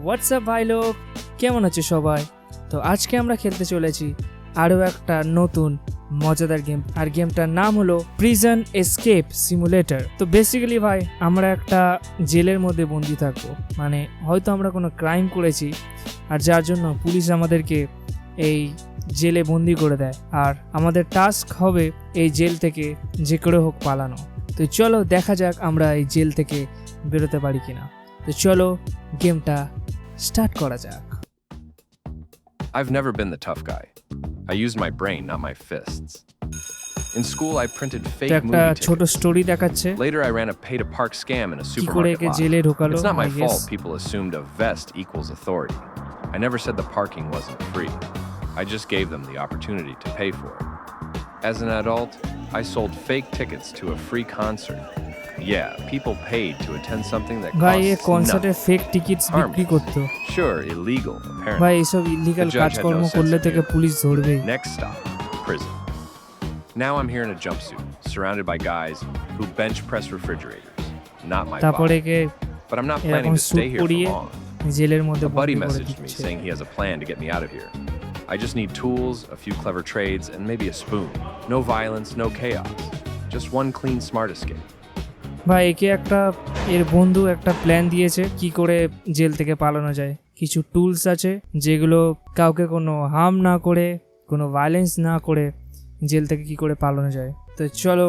WhatsApp ভাই লোক, কেমন আছে সবাই? তো আজকে আমরা খেলতে চলেছি আরও একটা নতুন মজাদার গেম, আর গেমটার নাম হলো প্রিজন এসকেপ সিমুলেটর। তো বেসিক্যালি ভাই আমরা একটা জেলের মধ্যে বন্দি থাকবো, মানে হয়তো আমরা কোনো ক্রাইম করেছি আর যার জন্য পুলিশ আমাদেরকে এই জেলে বন্দি করে দেয়, আর আমাদের টাস্ক হবে এই জেল থেকে যে করে হোক পালানো। তো চলো দেখা যাক আমরা এই জেল থেকে বেরোতে পারি কিনা। তো চলো গেমটা স্টার্ট করা যাক। I've never been the tough guy. I used my brain, not my fists. In school, I printed তো fake একটা movie ছোট tickets. স্টোরি দেখাচ্ছে Later, I ran a pay-to-park scam in a কি করে supermarket একে lot. জেলে ঢোকালো। It's not my I guess fault people assumed a vest equals authority. I never said the parking wasn't free. I just gave them the opportunity to pay for it. As an adult, I sold fake tickets to a free concert. Yeah, people paid to attend something that ভাই এ costs কনসার্টে nothing. Fake tickets বিক্রি করতো। Sure, illegal, apparently. ভাই এইসব illegal The judge had কাজকর্ম no sense করলে of থেকে humor. Police ধরবে। Next stop, prison. Now I'm here in a jumpsuit, surrounded by guys who bench press refrigerators. Not my তারপরে body. কে But I'm not এরকম planning to স্যুট stay here for পরিয়ে long. জেলের মধ্যে A buddy বন্দি করে messaged me দিচ্ছে। saying he has a plan to get me out of here. I just need tools, a few clever trades, and maybe a spoon. No violence, no chaos. Just one clean, smart escape. ভাই একে এর বন্ধু একটা plan দিয়েছে কি করে jail থেকে পালানো যায়। কিছু টুলস আছে যেগুলো কাউকে কোনো হার্ম না করে, কোনো ভায়োলেন্স না করে জেল থেকে কি করে পালানো যায়। তো চলো।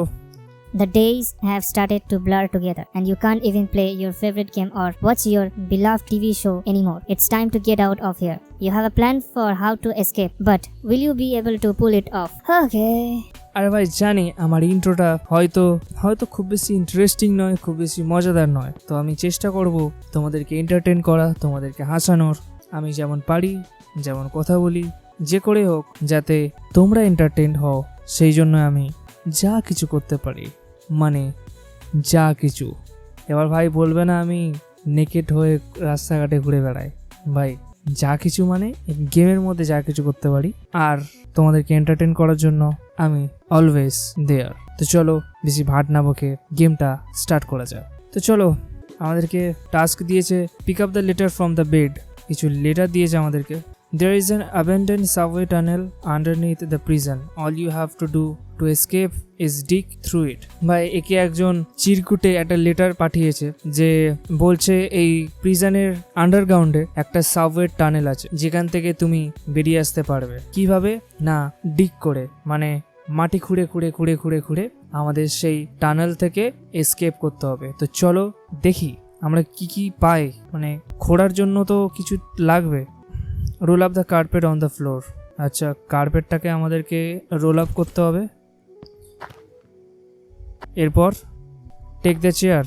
The days have started to blur together, and you can't even play your favorite game or watch your beloved TV show anymore. It's time to get out of here. You have a plan for how to escape, but will you be able to pull it off? Okay. আরে ভাই জানি আমার ইন্ট্রোটা হয়তো খুব বেশি interesting নয়, খুব বেশি মজাদার নয়। তো আমি চেষ্টা করব তোমাদেরকে এন্টারটেন করা, তোমাদেরকে হাসানোর। আমি যেমন পারি, যেমন কথা বলি, যে করে হোক যাতে তোমরা এন্টারটেন হও, সেই জন্য আমি যা কিছু করতে পারি, মানে যা কিছু। এবার ভাই বলবে না আমি নেকেড হয়ে রাস্তাঘাটে ঘুরে বেড়াই। ভাই যা কিছু মানে গেমের মধ্যে যা কিছু করতে পারি, আর তোমাদেরকে এন্টারটেন করার জন্য আমি অলওয়েজ দেয়ার। তো চলো বেশি ভাট না বকে গেমটা স্টার্ট করা যাক। তো চলো, আমাদেরকে টাস্ক দিয়েছে pick up the letter from the bed. কিছু লেটার দিয়েছে আমাদেরকে। There is an abandoned subway tunnel underneath the prison. All you have to do to escape is dig through it. ভাই একে একজন চিরকুটে একটা লেটার পাঠিয়েছে যে বলছে এই প্রিজনের আন্ডারগ্রাউন্ডে একটা সাবওয়ে টানেল আছে যেখান থেকে তুমি বেরিয়ে আসতে পারবে। কিভাবে না, ডিগ করে, মানে মাটি খুঁড়ে খুঁড়ে খুঁড়ে খুঁড়ে খুঁড়ে আমাদের সেই টানেল থেকে এসকেপ করতে হবে। তো চলো দেখি আমরা কি কি পাই। মানে খোঁড়ার জন্য তো কিছু লাগবে। Roll up the carpet on the floor. আচ্ছা, কার্পেটটাকে আমাদেরকে রোল আপ করতে হবে। এরপর টেক দ্য চেয়ার।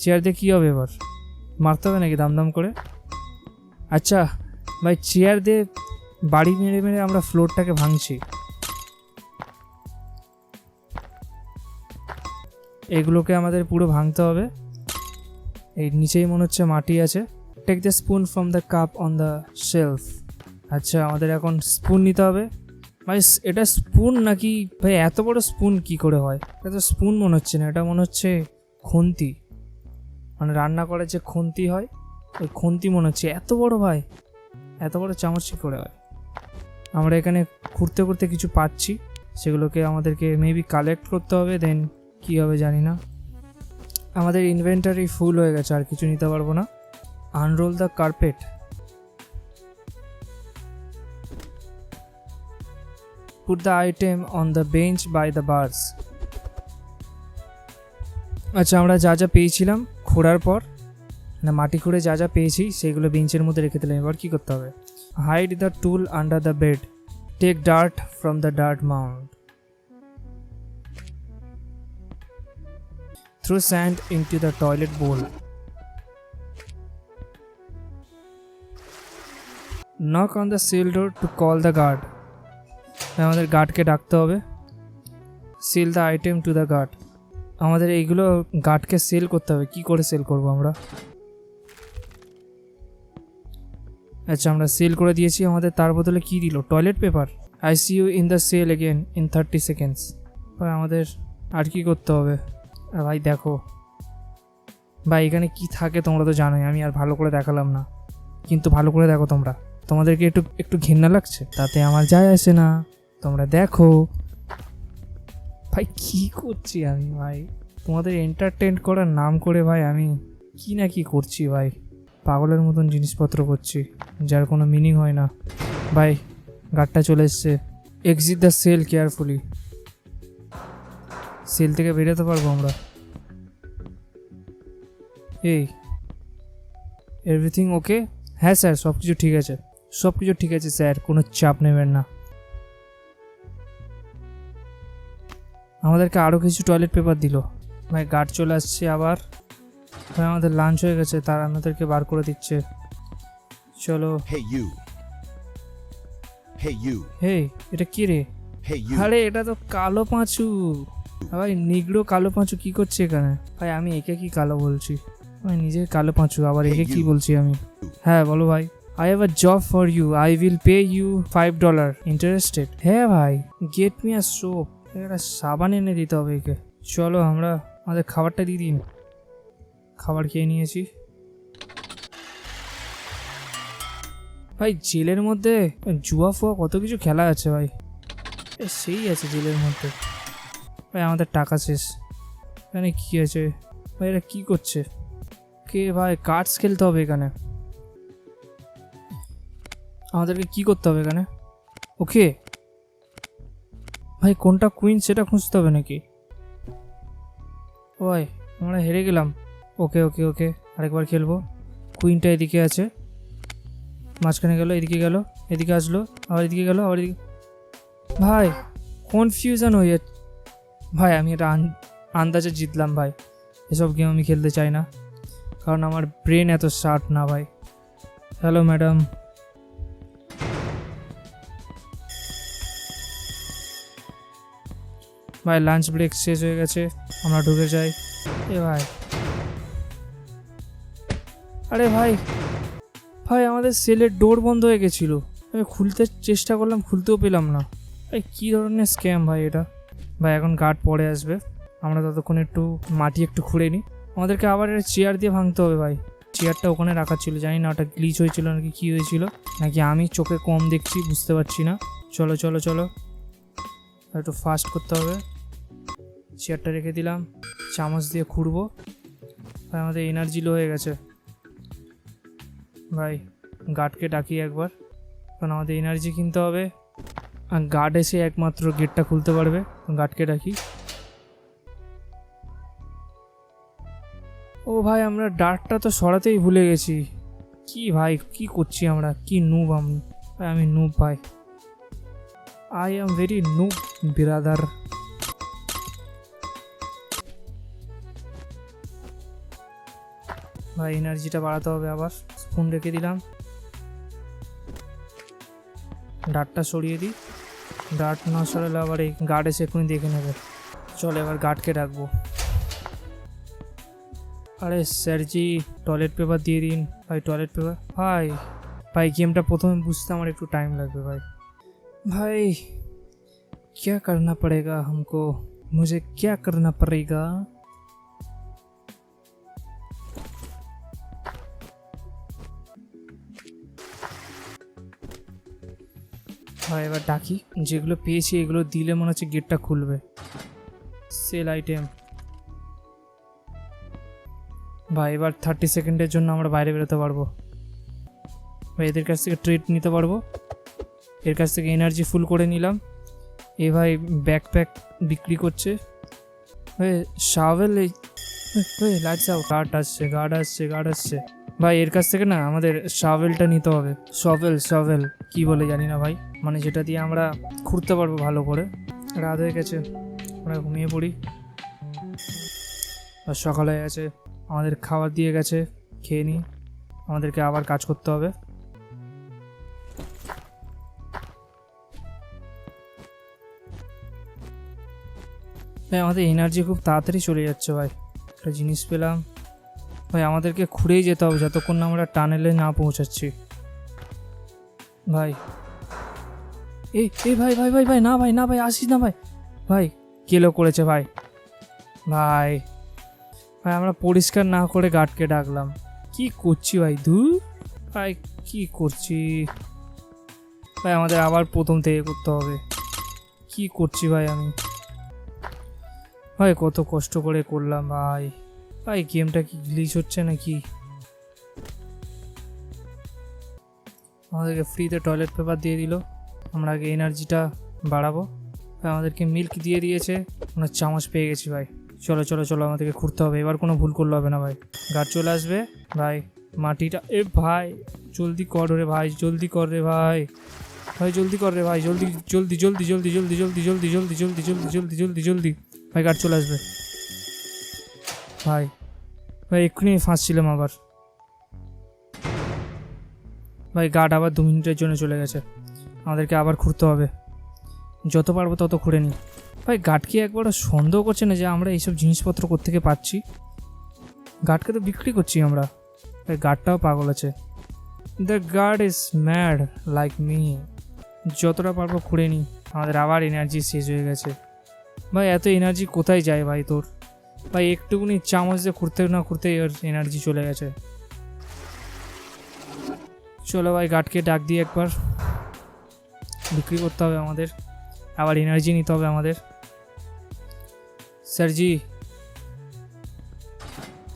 চেয়ার দিয়ে কী হবে? এবার মারতে হবে নাকি দাম করে? আচ্ছা ভাই, চেয়ার দিয়ে বাড়ি মেরে মেরে আমরা ফ্লোরটাকে ভাঙছি। এগুলোকে আমাদের পুরো ভাঙতে হবে। এই নিচেই মনে হচ্ছে মাটি আছে। Take the spoon from the cup on the shelf. আচ্ছা আমাদের এখন স্পুন নিতে হবে। ভাই এটা স্পুন নাকি? ভাই এত বড় স্পুন কি করে হয়? এটা তো স্পুন মনে হচ্ছে না, এটা মনে হচ্ছে খুন্তি, মানে রান্না করার যে খুন্তি হয় ওই খুন্তি মনে হচ্ছে। এত বড় ভাই, এত বড় চামচ কী করে হয়? আমরা এখানে ঘুরতে ঘুরতে কিছু পাচ্ছি, সেগুলোকে আমাদেরকে মেবি কালেক্ট করতে হবে, দেন কী হবে জানি না। আমাদের ইনভেন্টারি ফুল হয়ে গেছে, আর কিছু নিতে পারবো না। Unroll the carpet. Put the item on the bench by the bars. আচ্ছা আমরা যা যা পেয়েছিলাম খোঁড়ার পর, না মাটি খুঁড়ে যা যা পেয়েছি সেগুলো বেঞ্চের মধ্যে রেখে দিলাম। এবার কী করতে হবে? Hide the tool under the bed. Take dirt from the dirt mound. Throw sand into the toilet bowl. Knock on the cell door to call the guard. আমাদের গার্ডকে ডাকতে হবে। Sell the item to the guard. আমাদের এইগুলো গার্ডকে sell করতে হবে। কি করে সেল করব আমরা? আচ্ছা আমরা সেল করে দিয়েছি। আমাদের তার বদলে কি দিল? Toilet paper. I see you in the cell again in 30 seconds. ভাই আমাদের আর কি করতে হবে? ভাই দেখো ভাই এখানে কি থাকে তোমরা তো জানোই, আমি আর ভালো করে দেখালাম না, কিন্তু ভালো করে দেখো তোমরা, তোমাদেরকে একটু একটু ঘেন্না লাগছে, তাতে আমার যায় আসে না, তোমরা দেখো। ভাই কি করছি আমি ভাই, তোমাদের এন্টারটেন করার নাম করে ভাই আমি কি না কি করছি ভাই, পাগলের মতন জিনিসপত্র করছি যার কোনো মিনিং হয় না। ভাই গাড়িটা চলে এসছে, exit the cell carefully. Cell থেকে বেরোতে পারবো আমরা? এই এভরিথিং ওকে? হ্যাঁ স্যার, সব কিছু ঠিক আছে, সব কিছু ঠিক আছে স্যার, কোনো চাপ নেবেন না। আমাদেরকে আরও কিছু টয়লেট পেপার দিল। ভাই গার্ড চলে আসছে আবার। ভাই আমাদের লাঞ্চ হয়ে গেছে, তারা আমাদেরকে বার করে দিচ্ছে। চলো। Hey you. Hey you. হেই, এটা কি রে? Hey you. আরে এটা তো কালো পাঁচু। ভাই নিগ্রো কালো পাঁচু কি করছে এখানে? ভাই আমি একে কি কালো বলছি? ভাই নিজে কালো পাঁচু, আবার একে কি বলছি আমি? হ্যাঁ বলো ভাই। I have a job for you, I will pay you $5। Interested? হ্যাঁ ভাই, গেট মি আ সোপ। একটা সাবান এনে দিতে হবে একে। চলো আমরা আমাদের খাবারটা দিয়ে দিন। খাবার খেয়ে নিয়েছি। ভাই জেলের মধ্যে জুয়া ফুয়া কত কিছু খেলা আছে ভাই, সেই আছে জেলের মধ্যে। ভাই আমাদের টাকা শেষ। এখানে কি আছে ভাই? এরা কি করছে? কে ভাই? কার্ডস খেলতে হবে এখানে। আমাদেরকে কি করতে হবে এখানে? ওকে ভাই, কোনটা কুইন সেটা খুঁজতে হবে নাকি? ভাই আমরা হেরে গেলাম। ওকে ওকে ওকে, আরেকবার খেলবো। কুইনটা এদিকে আছে, মাঝখানে গেল, এদিকে গেল, এদিকে আসলো, আবার এদিকে গেল, আবার এদিকে। ভাই কনফিউশন হয়ে যাচ্ছে ভাই। আমি এটা আন্দাজে জিতলাম ভাই। এসব গেম আমি খেলতে চাই না, কারণ আমার ব্রেন এত শার্প না ভাই। Hello madam. ভাই লাঞ্চ ব্রেক শেষ হয়ে গেছে, আমরা ঢুকে যাই। এ ভাই, আরে ভাই, ভাই আমাদের সেলের ডোর বন্ধ হয়ে গেছিলো। আমি খুলতে চেষ্টা করলাম, খুলতেও পেলাম না। ভাই কী ধরনের স্ক্যাম ভাই এটা? ভাই এখন গার্ড পরে আসবে, আমরা ততক্ষণ একটু মাটি একটু খুঁড়ে নিই। আমাদেরকে আবার একটা চেয়ার দিয়ে ভাঙতে হবে ভাই। চেয়ারটা ওখানে রাখা ছিল, জানি না ওটা গ্লিচ হয়েছিল নাকি কী হয়েছিল, নাকি আমি চোখে কম দেখছি বুঝতে পারছি না। চলো চলো চলো, একটু ফাস্ট করতে হবে। চেয়ারটা রেখে দিলাম, চামচ দিয়ে খুঁড়বো। ভাই আমাদের এনার্জি লো হয়ে গেছে। ভাই গার্ডকে ডাকি একবার, কারণ আমাদের এনার্জি কিনতে হবে, আর গার্ড এসে একমাত্র গেটটা খুলতে পারবে। গার্ডকে ডাকি। ও ভাই আমরা ডার্টটা তো সরাতেই ভুলে গেছি। কি ভাই কি করছি আমরা? কি নুব আমি ভাই, আমি নুব ভাই। আই এম ভেরি নুব বিরাদার। ভাই এনার্জিটা বাড়াতে হবে আবার। স্পুন রেখে দিলাম, ডার্টটা সরিয়ে দিই। ডার্ট না সরালে আবার এই গার্ড এসে এক্ষুনি দেখে নেবে। চলো এবার গার্ডকে ডাকবো। আরে স্যারজি টয়লেট পেপার দিয়ে দিন ভাই, টয়লেট পেপার। ভাই ভাই গেমটা প্রথমে বুঝতে আমার একটু টাইম লাগবে ভাই। ভাই क्या करना पड़ेगा हमको, मुझे क्या करना पड़ेगा? ভাই এবার ডাকি, যেগুলো পেয়েছি এগুলো দিলে মনে হচ্ছে গেটটা খুলবে। Sell item. ভাই এবার 30 সেকেন্ডের জন্য আমরা বাইরে বেরোতে পারবো। ভাই এদের কাছ থেকে ট্রিট নিতে পারবো, এর কাছ থেকে এনার্জি ফুল করে নিলাম। এ ভাই ব্যাকপ্যাক বিক্রি করছে। ভাই শাওয়েল, এই লাইটস আউট। গার্ড আসছে গার্ড আসছে গার্ড আসছে। ভাই এর কাছ থেকে না আমাদের শাওয়েলটা নিতে হবে। শভেল কি বলে জানি না ভাই, মানে যেটা দিয়ে আমরা খুঁড়তে পারবো ভালো করে। রাত হয়ে গেছে, আমরা ঘুমিয়ে পড়ি। আর সকাল হয়ে গেছে, আমাদের খাবার দিয়ে গেছে, খেয়ে নিই। আমাদেরকে আবার কাজ করতে হবে। ভাই আমাদের এনার্জি খুব তাড়াতাড়ি চলে যাচ্ছে ভাই। একটা জিনিস পেলাম ভাই, আমাদেরকে ঘুরেই যেতে হবে যতক্ষণ না আমরা টানেলে না পৌঁছাচ্ছি। ভাই এই ভাই ভাই ভাই ভাই না ভাই, না ভাই আসিস না ভাই। ভাই কেলো করেছে ভাই। ভাই ভাই আমরা পরিষ্কার না করে গার্ডকে ডাকলাম, কি করছি ভাই? ভাই কি করছি ভাই? আমাদের আবার প্রথম থেকে করতে হবে। কি করছি ভাই আমি? ভাই কত কষ্ট করে করলাম ভাই। ভাই গেমটা কি গ্লিচ হচ্ছে নাকি? আমাদেরকে ফ্রিতে টয়লেট পেপার দিয়ে দিল। আমরা আগে এনার্জিটা বাড়াবো। ভাই আমাদেরকে মিল্ক দিয়ে দিয়েছে, আমরা চামচ পেয়ে গেছি ভাই। চলো চলো চলো, আমাদেরকে ঘুরতে হবে, এবার কোনো ভুল করলে হবে না ভাই। গার্ড চলে আসবে ভাই। মাটিটা ভাই জলদি কর রে ভাই, জলদি কর রে ভাই। ভাই জলদি কর রে ভাই, জলদি জলদি জলদি জলদি জলদি জলদি জলদি জলদি জলদি জলদি জলদি জলদি জলদি। ভাই গার্ড চলে আসবে ভাই। ভাই এক্ষুনি ফাঁসছিলাম আবার। ভাই গার্ড আবার 2 মিনিটের জন্য চলে গেছে, আমাদেরকে আবার ঘুরতে হবে। যত পারবো তত ঘুরে নিই। ভাই গার্ডকে একবারও সন্দেহ করছে না যে আমরা এইসব জিনিসপত্র কোত্থেকে পাচ্ছি? গার্ডকে তো বিক্রি করছি আমরা। ভাই গার্ডটাও পাগল আছে। The guard is mad like me. যতটা পারবো ঘুরে নিই। আমাদের আবার এনার্জি শেষ হয়ে গেছে। ভাই এত এনার্জি কোথায় যায় ভাই তোর? ভাই একটুকুনি চামচ দিয়ে ঘুরতে না ঘুরতে ওর এনার্জি চলে গেছে। চলো ভাই গার্ডকে ডাক দিয়ে একবার বিক্রি করতে হবে আমাদের, আবার এনার্জি নিতে হবে আমাদের। স্যারজি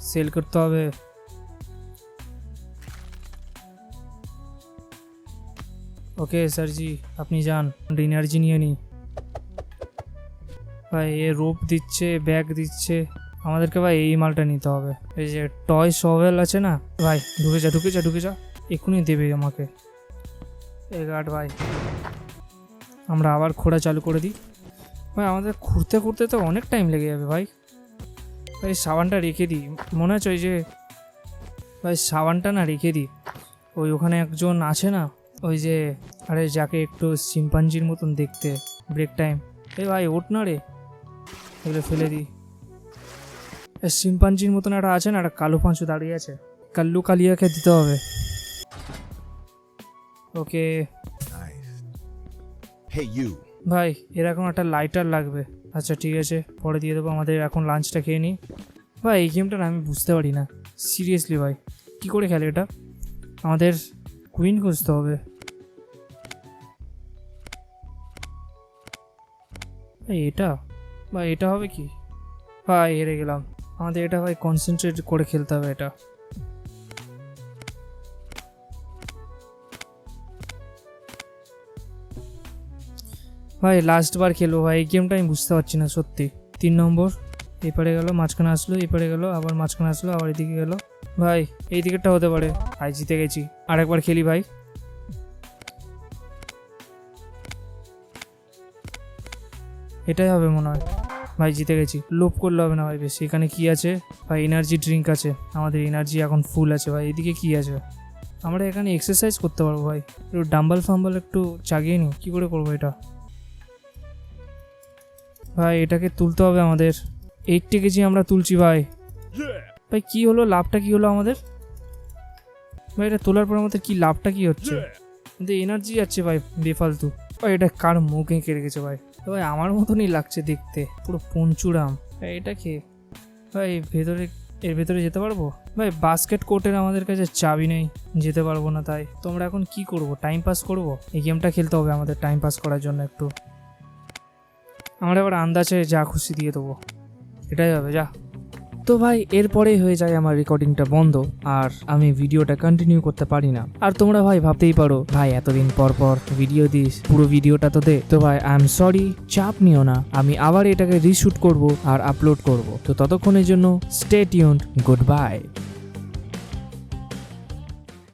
সেল করতে হবে। ওকে স্যারজি আপনি যান, এনার্জি নিয়ে নিই। ভাই এ রোপ দিচ্ছে, ব্যাগ দিচ্ছে আমাদেরকে। ভাই এই মালটা নিতে হবে। এই যে টয় শভেল আছে না ভাই, ঢুকে যা ঢুকে যা ঢুকে যা, এক্ষুনি দেবে আমাকে। এই গার্ড ভাই, আমরা আবার খোঁড়া চালু করে দিই। ভাই আমাদের ঘুরতে ঘুরতে তো অনেক টাইম লেগে যাবে ভাই। ভাই সাবানটা রেখে দিই, মনে হচ্ছে ওই যে ভাই সাবানটা না রেখে দিই। ওখানে একজন আছে না, ওই যে আরে যাকে একটু শিম্পাঞ্জির মতন দেখতে, ব্রেক টাইম। ভাই ওঠ না রে, এগুলো ফেলে দিই। শিম্পাঞ্জির মতন একটা আছে না, একটা কালো পাঁচু দাঁড়িয়ে আছে, কাল্লু কালিয়াকে দিতে হবে। ওকে Hey you. ভাই এরকম একটা লাইটার লাগবে। আচ্ছা ঠিক আছে, পরে দিয়ে দেবো। আমাদের এখন লাঞ্চটা খেয়ে নিই। ভাই এই গেমটা না আমি বুঝতে পারি না সিরিয়াসলি ভাই, কী করে খেলে এটা? আমাদের কুইন খুঁজতে হবে। ভাই এটা হবে কি? ভাই হেরে গেলাম। আমাদের এটা ভাই কনসেন্ট্রেট করে খেলতে হবে এটা। ভাই লাস্ট বার খেলবো ভাই, এই গেমটা আমি বুঝতে পারছি না সত্যি। 3 নম্বর এপারে গেল, মাঝখানে আসলো, এপারে গেল, আবার মাঝখানে আসলো, আবার এদিকে গেল। ভাই এই দিকেরটা হতে পারে। ভাই জিতে গেছি, আরেকবার খেলি ভাই। এটাই হবে মনে হয়। ভাই জিতে গেছি, লোভ করলে হবে না ভাই বেশি। এখানে কি আছে ভাই? এনার্জি ড্রিঙ্ক আছে, আমাদের এনার্জি এখন ফুল আছে ভাই। এদিকে কি আছে? আমরা এখানে এক্সারসাইজ করতে পারবো ভাই। একটু ডাম্বল ফাম্বল একটু চাগিয়ে নিই। কী করে করবো এটা? ভাই এটাকে তুলতে হবে আমাদের। 80 কেজি আমরা তুলছি ভাই। ভাই কি হলো? লাভটা কি হলো আমাদের? ভাই এটা তোলার পর আমাদের কি লাভটা কি হচ্ছে? কিন্তু এনার্জি যাচ্ছে ভাই বেফালতু। ভাই এটা কার মুখ এঁকে রেখেছে ভাই? ভাই আমার মতনই লাগছে দেখতে, পুরো পঞ্চুরাম। ভাই এটা কি ভাই? এর ভেতরে যেতে পারবো? ভাই বাস্কেট কোর্টের আমাদের কাছে চাবি নেই, যেতে পারবো না। তাই তো আমরা এখন কি করব? টাইম পাস করব? এই গেমটা খেলতে হবে আমাদের টাইম পাস করার জন্য একটু। আমরা এবার আন্দাজে যা খুশি দিয়ে দেবো, এটাই হবে যা। তো ভাই এরপরেই হয়ে যায় আমার রেকর্ডিংটা বন্ধ, আর আমি ভিডিওটা কন্টিনিউ করতে পারি না। আর তোমরা ভাই ভাবতেই পারো ভাই এতদিন পর পর ভিডিও দিস, পুরো ভিডিওটা তো দে। তো ভাই আই এম সরি, চাপ নিও না, আমি আবার এটাকে রিশুট করব আর আপলোড করব। তো ততক্ষণের জন্য স্টে টিউনড, গুড বাই।